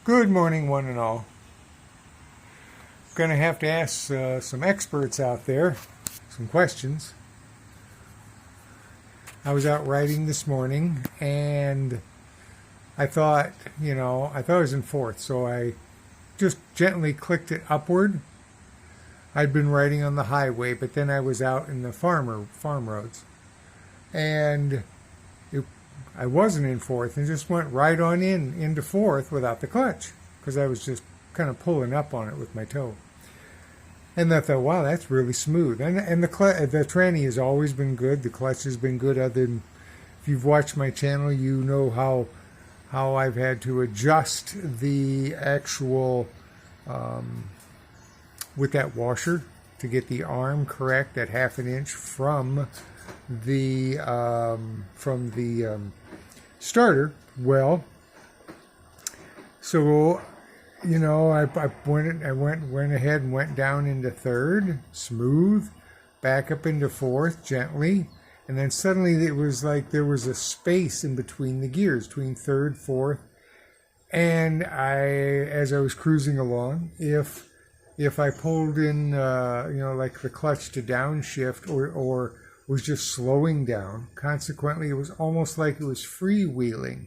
Good morning, one and all. Going to have to ask some experts out there some questions. I was out riding this morning and I thought I was in fourth, so I just gently clicked it upward. I'd been riding on the highway, but then I was out in the farm roads. And I wasn't in fourth and just went right on into fourth without the clutch because I was just kind of pulling up on it with my toe. And I thought, wow, that's really smooth. And the tranny has always been good. The clutch has been good. Other than if you've watched my channel, you know how I've had to adjust the actual with that washer to get the arm correct at 1/2 inch from the starter. Well, so I went ahead and went down into third, smooth, back up into fourth, gently, and then suddenly it was like there was a space in between the gears, between third, fourth, and as I was cruising along, if I pulled in, like the clutch to downshift or was just slowing down, consequently, it was almost like it was freewheeling.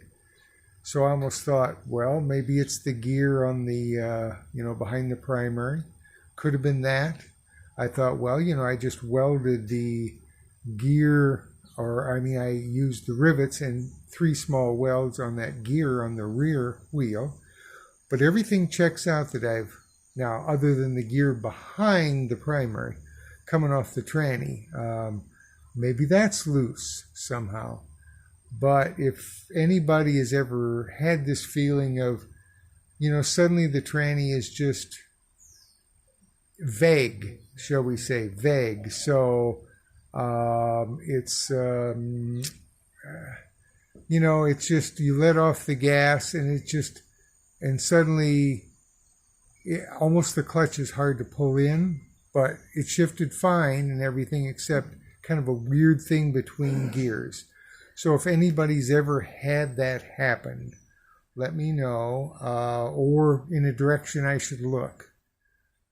So I almost thought, well, maybe it's the gear on the, behind the primary. Could have been that. I thought, well, I just welded the gear, I used the rivets and 3 small welds on that gear on the rear wheel. But everything checks out that I've, now other than the gear behind the primary, coming off the tranny. Maybe that's loose somehow. But if anybody has ever had this feeling of, suddenly the tranny is just vague, shall we say, vague. So it's just you let off the gas and suddenly almost the clutch is hard to pull in, but it shifted fine and everything except kind of a weird thing between gears. So if anybody's ever had that happen, let me know, or in a direction I should look.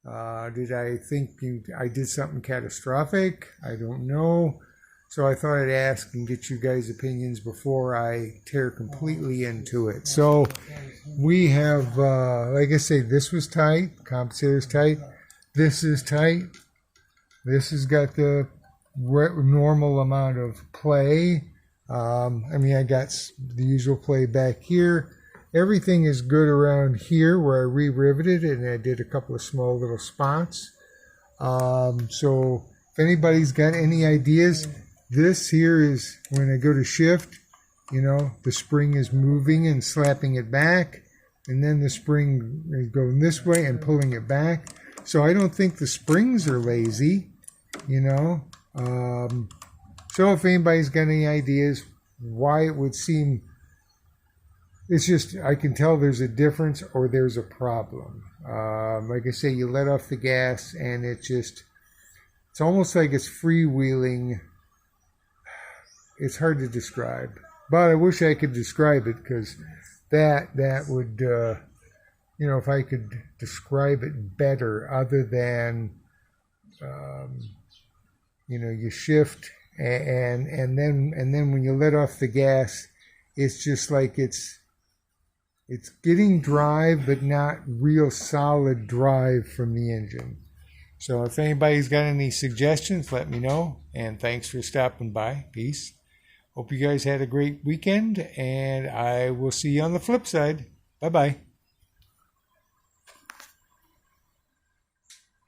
Did I think I did something catastrophic? I don't know. So I thought I'd ask and get you guys' opinions before I tear completely into it. So we have, like I say, this was tight. Compensator's tight. This is tight. This has got the normal amount of play. I got the usual play back here. Everything is good around here where I re-riveted it and I did a couple of small little spots. So if anybody's got any ideas, this here is when I go to shift, the spring is moving and slapping it back, and then the spring is going this way and pulling it back. So I don't think the springs are lazy, So if anybody's got any ideas why it would seem, it's just, I can tell there's a difference or there's a problem. Like I say, you let off the gas and it's almost like it's freewheeling. It's hard to describe, but I wish I could describe it because that would, if I could describe it better other than, you shift and then when you let off the gas, it's just like it's getting drive, but not real solid drive from the engine. So if anybody's got any suggestions, let me know. And thanks for stopping by. Peace. Hope you guys had a great weekend, and I will see you on the flip side. Bye-bye.